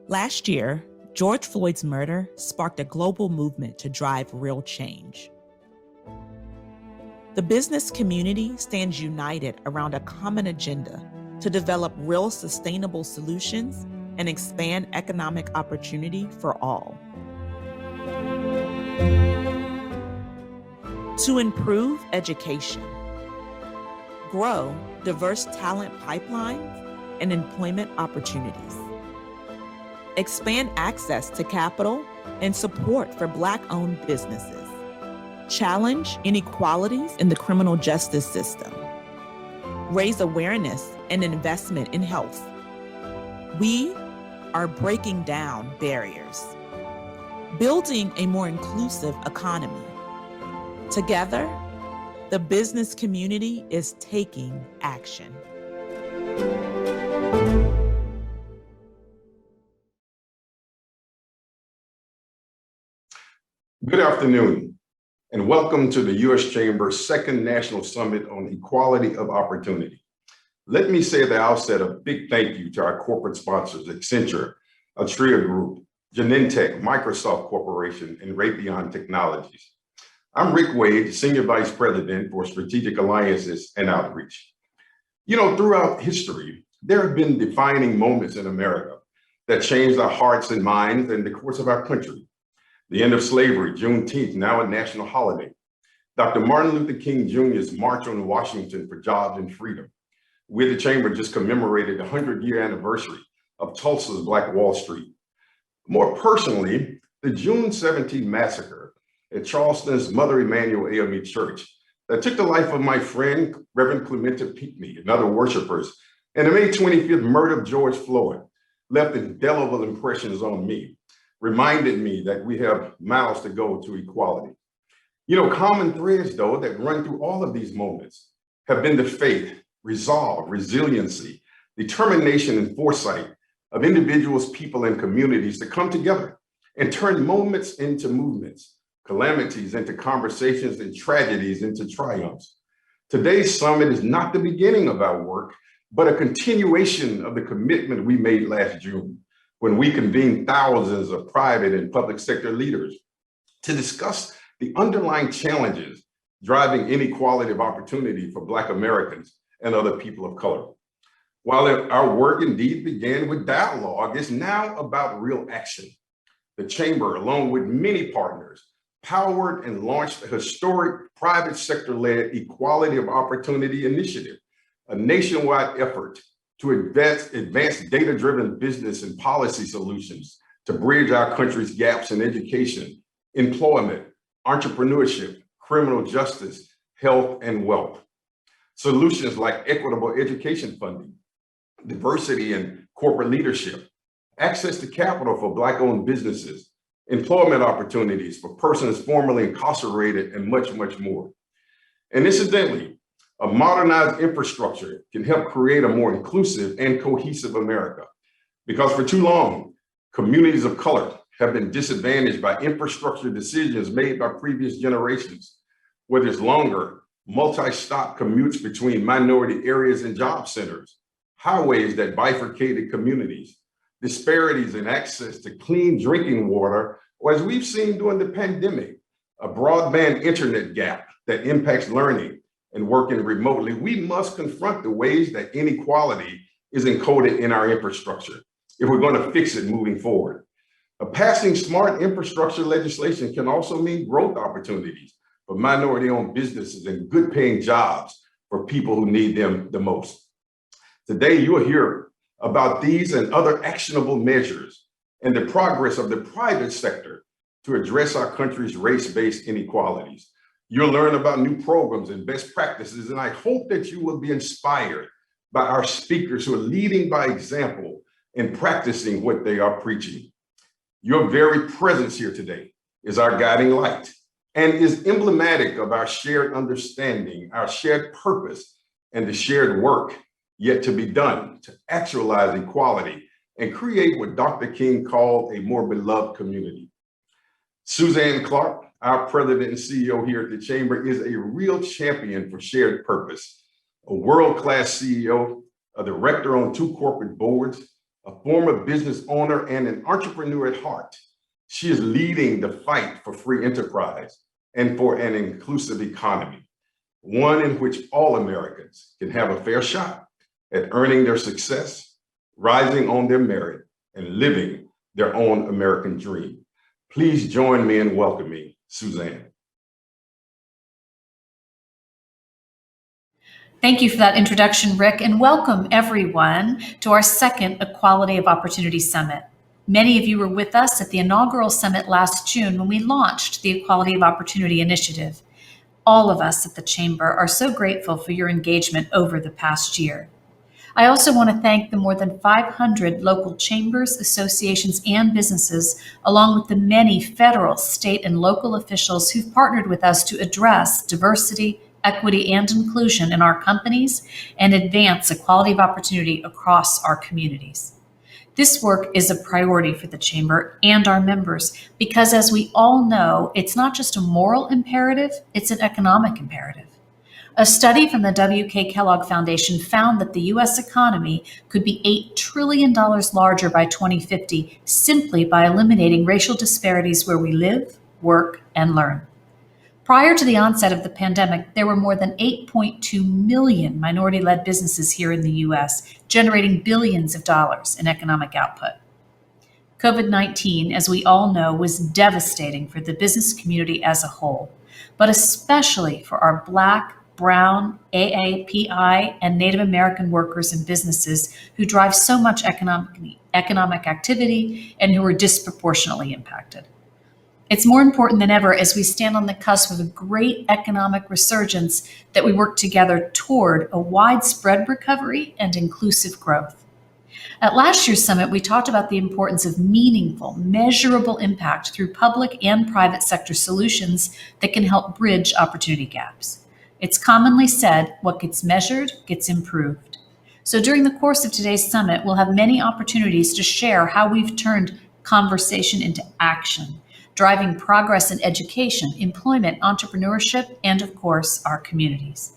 Last year, George Floyd's murder sparked a global movement to drive real change. The business community stands united around a common agenda to develop real sustainable solutions and expand economic opportunity for all. To improve education, grow diverse talent pipelines and employment opportunities, expand access to capital and support for Black-owned businesses, challenge inequalities in the criminal justice system, raise awareness and investment in health. We are breaking down barriers, building a more inclusive economy. Together, the business community is taking action. Good afternoon, and welcome to the U.S. Chamber's second National Summit on Equality of Opportunity. Let me say at the outset a big thank you to our corporate sponsors, Accenture, Altria Group, Genentech, Microsoft Corporation, and Raytheon Technologies. I'm Rick Wade, Senior Vice President for Strategic Alliances and Outreach. You know, throughout history, there have been defining moments in America that changed our hearts and minds and the course of our country. The end of slavery, Juneteenth, now a national holiday. Dr. Martin Luther King Jr.'s March on Washington for Jobs and Freedom. We at the Chamber just commemorated the 100-year anniversary of Tulsa's Black Wall Street. More personally, the June 17 massacre at Charleston's Mother Emanuel AME Church that took the life of my friend, Reverend Clementa Pinckney, and other worshipers, and the May 25th murder of George Floyd left indelible impressions on me, reminded me that we have miles to go to equality. You know, common threads, though, that run through all of these moments have been the faith, resolve, resiliency, determination, and foresight of individuals, people, and communities to come together and turn moments into movements, calamities into conversations, and tragedies into triumphs. Today's summit is not the beginning of our work, but a continuation of the commitment we made last June, when we convened thousands of private and public sector leaders to discuss the underlying challenges driving inequality of opportunity for Black Americans and other people of color. While our work indeed began with dialogue, it's now about real action. The Chamber, along with many partners, powered and launched a historic private sector-led Equality of Opportunity Initiative, a nationwide effort to advance data-driven business and policy solutions to bridge our country's gaps in education, employment, entrepreneurship, criminal justice, health, and wealth. Solutions like equitable education funding, diversity in corporate leadership, access to capital for Black-owned businesses, employment opportunities for persons formerly incarcerated, and much, much more. And incidentally, a modernized infrastructure can help create a more inclusive and cohesive America. Because for too long, communities of color have been disadvantaged by infrastructure decisions made by previous generations, whether it's longer, multi-stop commutes between minority areas and job centers, highways that bifurcated communities, disparities in access to clean drinking water, or as we've seen during the pandemic, a broadband internet gap that impacts learning and working remotely. We must confront the ways that inequality is encoded in our infrastructure if we're going to fix it moving forward. Passing smart infrastructure legislation can also mean growth opportunities for minority-owned businesses and good-paying jobs for people who need them the most. Today, you'll hear about these and other actionable measures and the progress of the private sector to address our country's race-based inequalities. You'll learn about new programs and best practices, and I hope that you will be inspired by our speakers who are leading by example and practicing what they are preaching. Your very presence here today is our guiding light and is emblematic of our shared understanding, our shared purpose, and the shared work yet to be done to actualize equality and create what Dr. King called a more beloved community. Suzanne Clark, our president and CEO here at the Chamber, is a real champion for shared purpose, a world-class CEO, a director on 2 corporate boards, A former business owner and an entrepreneur at heart, she is leading the fight for free enterprise and for an inclusive economy, one in which all Americans can have a fair shot at earning their success, rising on their merit, and living their own American dream. Please join me in welcoming Suzanne. Thank you for that introduction, Rick, and welcome everyone to our second Equality of Opportunity Summit. Many of you were with us at the inaugural summit last June when we launched the Equality of Opportunity Initiative. All of us at the Chamber are so grateful for your engagement over the past year. I also want to thank the more than 500 local chambers, associations, and businesses, along with the many federal, state, and local officials who've partnered with us to address diversity, equity, and inclusion in our companies and advance equality of opportunity across our communities. This work is a priority for the Chamber and our members because, as we all know, it's not just a moral imperative, it's an economic imperative. A study from the W.K. Kellogg Foundation found that the U.S. economy could be $8 trillion larger by 2050 simply by eliminating racial disparities where we live, work, and learn. Prior to the onset of the pandemic, there were more than 8.2 million minority-led businesses here in the U.S., generating billions of dollars in economic output. COVID-19, as we all know, was devastating for the business community as a whole, but especially for our Black, Brown, AAPI, and Native American workers and businesses who drive so much economic activity and who are disproportionately impacted. It's more important than ever as we stand on the cusp of a great economic resurgence that we work together toward a widespread recovery and inclusive growth. At last year's summit, we talked about the importance of meaningful, measurable impact through public and private sector solutions that can help bridge opportunity gaps. It's commonly said, what gets measured gets improved. So during the course of today's summit, we'll have many opportunities to share how we've turned conversation into action, driving progress in education, employment, entrepreneurship, and of course, our communities.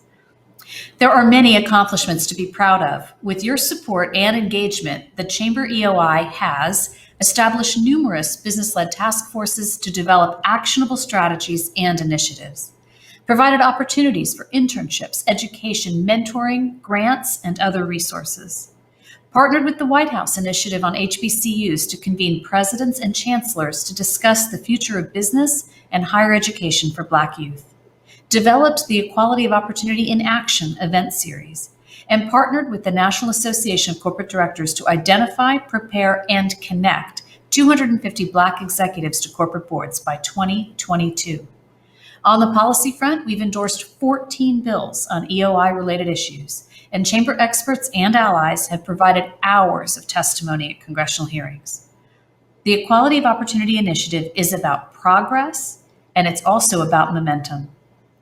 There are many accomplishments to be proud of. With your support and engagement, the Chamber EOI has established numerous business-led task forces to develop actionable strategies and initiatives, provided opportunities for internships, education, mentoring, grants, and other resources, partnered with the White House Initiative on HBCUs to convene presidents and chancellors to discuss the future of business and higher education for Black youth, developed the Equality of Opportunity in Action event series, and partnered with the National Association of Corporate Directors to identify, prepare, and connect 250 Black executives to corporate boards by 2022. On the policy front, we've endorsed 14 bills on EOI-related issues, and Chamber experts and allies have provided hours of testimony at congressional hearings. The Equality of Opportunity Initiative is about progress, and it's also about momentum.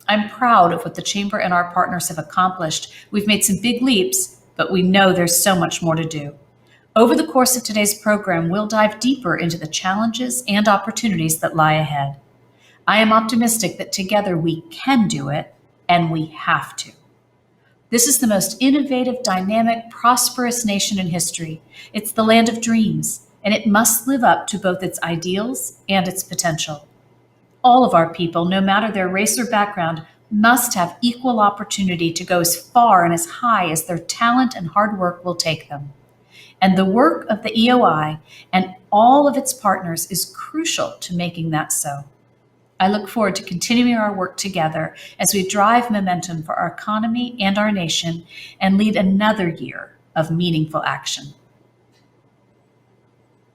I'm proud of what the Chamber and our partners have accomplished. We've made some big leaps, but we know there's so much more to do. Over the course of today's program, we'll dive deeper into the challenges and opportunities that lie ahead. I am optimistic that together we can do it, and we have to. This is the most innovative, dynamic, prosperous nation in history. It's the land of dreams, and it must live up to both its ideals and its potential. All of our people, no matter their race or background, must have equal opportunity to go as far and as high as their talent and hard work will take them. And the work of the EOI and all of its partners is crucial to making that so. I look forward to continuing our work together as we drive momentum for our economy and our nation and lead another year of meaningful action.